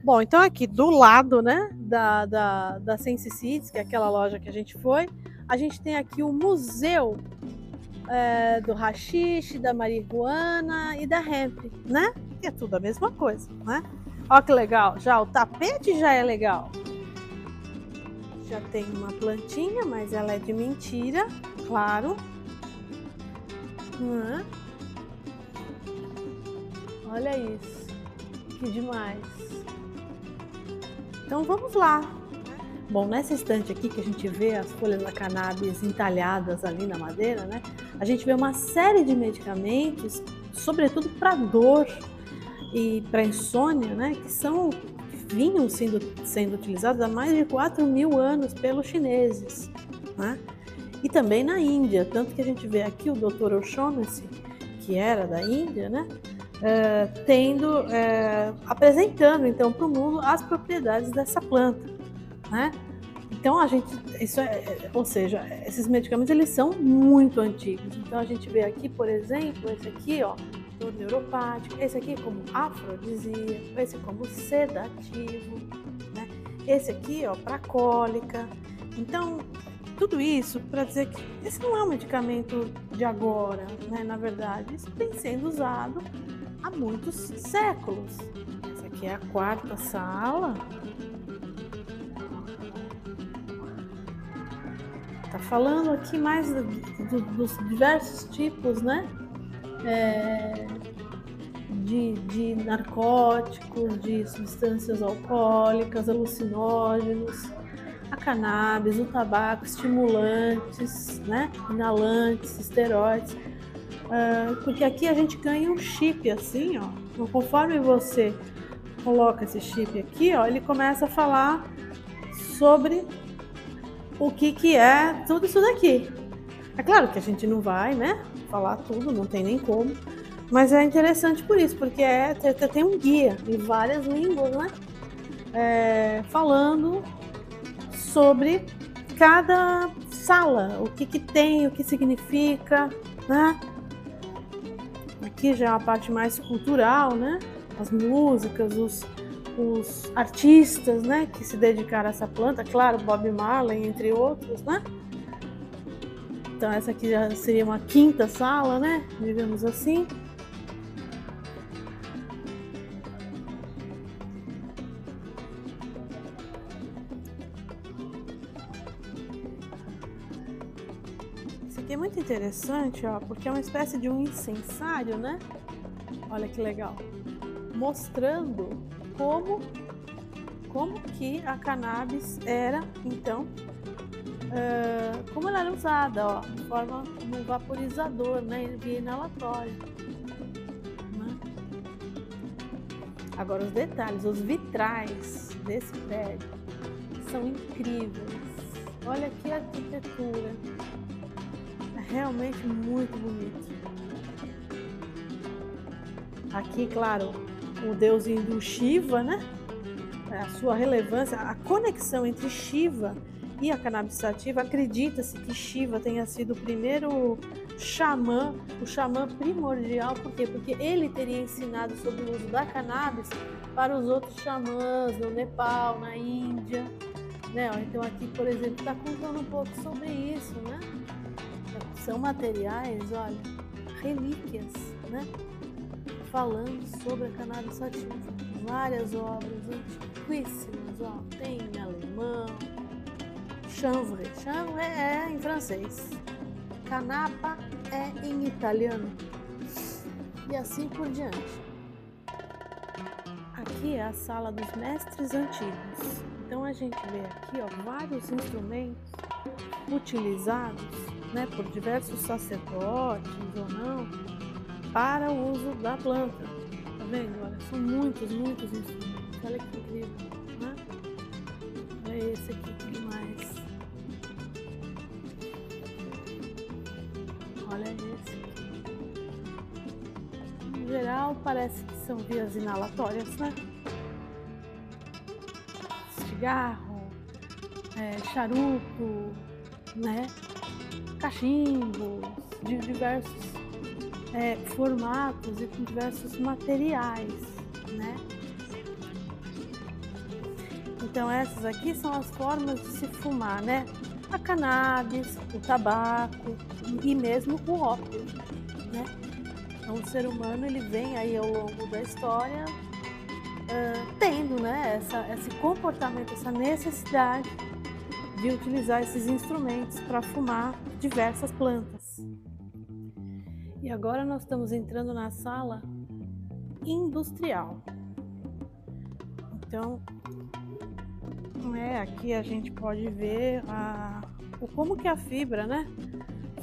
Bom, então aqui do lado, né, da Sense Seeds, que é aquela loja que a gente foi, a gente tem aqui o museu do haxixe, da marihuana e da hemp, né? Que é tudo a mesma coisa, né? Olha que legal, já o tapete já é legal. Já tem uma plantinha, mas ela é de mentira, claro. Olha isso, que demais. Então vamos lá. Bom, nessa estante aqui que a gente vê as folhas da cannabis entalhadas ali na madeira, né? A gente vê uma série de medicamentos, sobretudo para dor e para insônia, né? Que vinham sendo utilizados há mais de 4.000 anos pelos chineses, né? E também na Índia, tanto que a gente vê aqui o Dr. O'Shaughnessy, que era da Índia, né? Apresentando então para o mundo as propriedades dessa planta, né? Então ou seja, esses medicamentos eles são muito antigos. Então a gente vê aqui, por exemplo, esse aqui, ó, dor neuropático, esse aqui como afrodisíaco, esse como sedativo, né? Esse aqui, ó, para cólica. Então tudo isso para dizer que esse não é um medicamento de agora, né? Na verdade, isso vem sendo usado há muitos séculos. Essa aqui é a quarta sala. Tá falando aqui mais dos diversos tipos, né? De narcóticos, de substâncias alcoólicas, alucinógenos, a cannabis, o tabaco, estimulantes, né? Inalantes, esteroides. Porque aqui a gente ganha um chip assim, ó. Então, conforme você coloca esse chip aqui, ó, ele começa a falar sobre o que é tudo isso daqui. É claro que a gente não vai, né, falar tudo, não tem nem como, mas é interessante por isso, porque tem um guia em várias línguas, né, falando sobre cada sala, o que tem, o que significa, né. Aqui já é a parte mais cultural, né, as músicas, os artistas, né, que se dedicaram a essa planta, claro, Bob Marley, entre outros, né? Então essa aqui já seria uma quinta sala, né, digamos assim. Isso aqui é muito interessante, ó, porque é uma espécie de um incensário, né? Olha que legal. Mostrando como que a cannabis era, então, como ela era usada, ó, de forma como um vaporizador, né, via inalatório. Né? Agora os detalhes, os vitrais desse prédio são incríveis. Olha que arquitetura, é realmente muito bonito. Aqui, claro, o deus hindu Shiva, né? A sua relevância, a conexão entre Shiva e a cannabis sativa, acredita-se que Shiva tenha sido o primeiro xamã, o xamã primordial, por quê? Porque ele teria ensinado sobre o uso da cannabis para os outros xamãs no Nepal, na Índia, né? Então aqui, por exemplo, está contando um pouco sobre isso, né? São materiais, olha, relíquias, né? Falando sobre a cannabis sativa. Várias obras antiquíssimas, ó, tem em alemão, chanvre é em francês, canapa é em italiano e assim por diante. Aqui é a sala dos mestres antigos. Então a gente vê aqui, ó, vários instrumentos utilizados, né, por diversos sacerdotes ou não, para o uso da planta. Tá vendo? Olha, são muitos instrumentos. Olha que incrível, né? Olha esse aqui, que demais. Olha esse aqui. Em geral, parece que são vias inalatórias, né? Cigarro, charuto, né? Cachimbos, de diversos formatos e com diversos materiais, Então essas aqui são as formas de se fumar, né? A cannabis, o tabaco e mesmo o ópio, né? Então o ser humano ele vem aí ao longo da história tendo, né, esse comportamento, essa necessidade de utilizar esses instrumentos para fumar diversas plantas. E agora nós estamos entrando na sala industrial. Então, aqui a gente pode ver como que a fibra, né,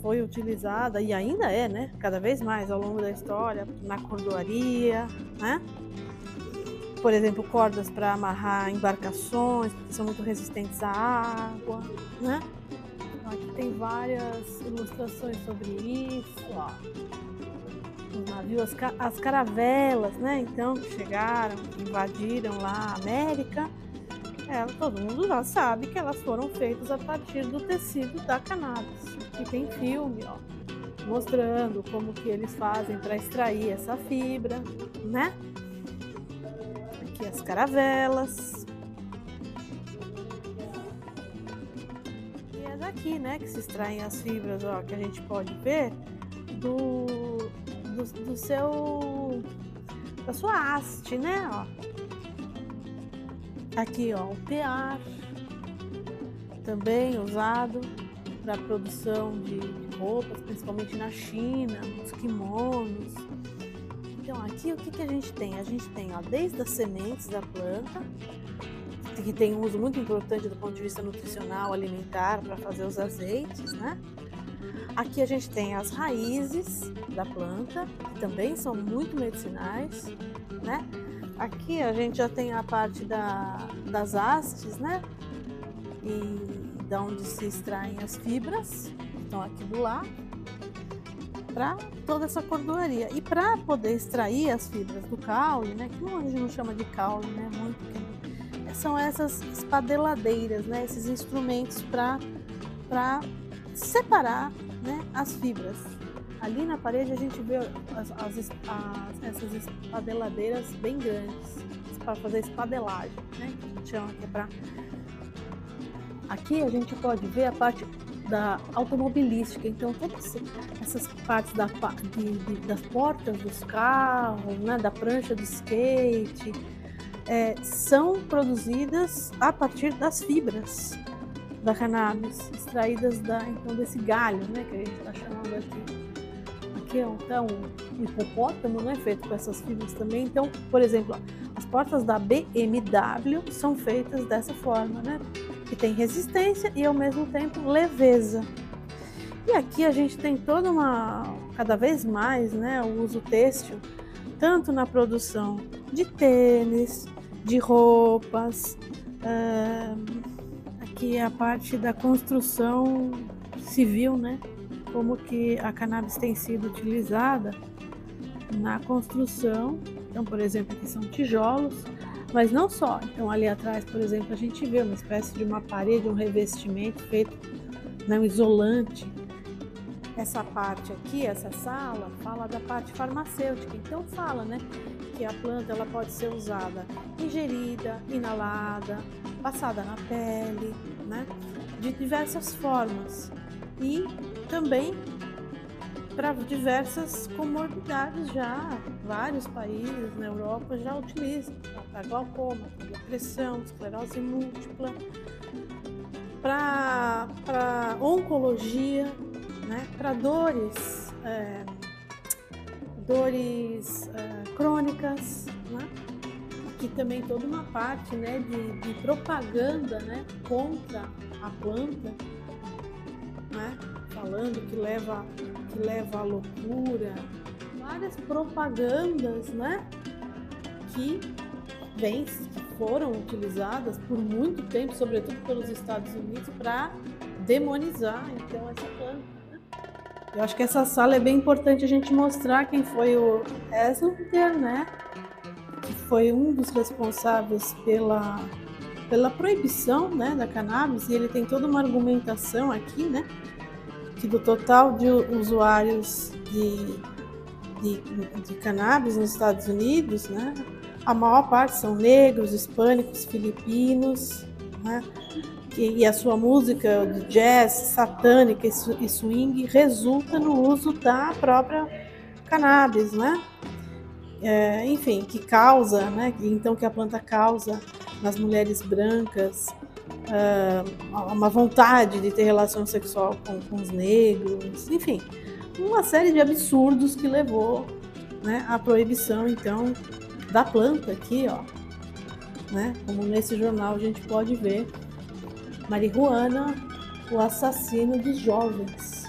foi utilizada e ainda é, né, cada vez mais ao longo da história, na cordoaria, né? Por exemplo, cordas para amarrar embarcações, que são muito resistentes à água, né? Aqui tem várias ilustrações sobre isso, ó. Os navios, as caravelas, né? Então, que chegaram, invadiram lá a América, todo mundo já sabe que elas foram feitas a partir do tecido da cannabis. E tem filme, ó, mostrando como que eles fazem para extrair essa fibra, né? Aqui as caravelas. E é daqui, né, que se extraem as fibras, ó, que a gente pode ver da sua haste, né, ó. Aqui, ó, o tear, também usado para a produção de roupas, principalmente na China, nos kimonos. Então, aqui o que a gente tem? A gente tem, ó, desde as sementes da planta, que tem um uso muito importante do ponto de vista nutricional, alimentar, para fazer os azeites, né? Aqui a gente tem as raízes da planta, que também são muito medicinais, né? Aqui a gente já tem a parte das hastes, né? E da onde se extraem as fibras, que estão aqui do lado, para toda essa cordoaria. E para poder extrair as fibras do caule, né? Que a gente não chama de caule, né? Muito pequeno. São essas espadeladeiras, né? Esses instrumentos para separar, né, as fibras. Ali na parede a gente vê essas espadeladeiras bem grandes para fazer espadelagem, né? Que a gente chama que é para. Aqui a gente pode ver a parte da automobilística, então todas essas partes das portas dos carros, né, da prancha do skate, são produzidas a partir das fibras da cannabis, extraídas então desse galho, né, que a gente está chamando aqui. Aqui é então um hipopótamo, né, feito com essas fibras também. Então, por exemplo, as portas da BMW são feitas dessa forma, né, que tem resistência e ao mesmo tempo leveza. E aqui a gente tem cada vez mais, né, o uso têxtil, tanto na produção de tênis, de roupas, aqui é a parte da construção civil, né, como que a cannabis tem sido utilizada na construção. Então, por exemplo, aqui são tijolos, mas não só. Então, ali atrás, por exemplo, a gente vê uma espécie de uma parede, um revestimento feito, né, um isolante. Essa parte aqui, essa sala, fala da parte farmacêutica. Então, fala, né, que a planta ela pode ser usada ingerida, inalada, passada na pele, né, de diversas formas. E também para diversas comorbidades já, vários países na Europa já utilizam, para glaucoma, para depressão, esclerose múltipla, para oncologia, né, para dores crônicas, né? Aqui também toda uma parte, né, de propaganda, né, contra a planta, né, falando que leva à loucura, várias propagandas, né, que foram utilizadas por muito tempo, sobretudo pelos Estados Unidos, para demonizar então essa planta, né? Eu acho que essa sala é bem importante a gente mostrar quem foi o Eslinger, né, que foi um dos responsáveis pela proibição, né, da cannabis, e ele tem toda uma argumentação aqui, né, que do total de usuários de cannabis nos Estados Unidos, né, a maior parte são negros, hispânicos, filipinos, né? E a sua música de jazz, satânica e swing resulta no uso da própria cannabis, né? Enfim, que causa, né? Então que a planta causa nas mulheres brancas uma vontade de ter relação sexual com os negros, enfim, uma série de absurdos que levou, né, à proibição, então, da planta aqui, ó, né? Como nesse jornal a gente pode ver, marihuana, o assassino dos jovens.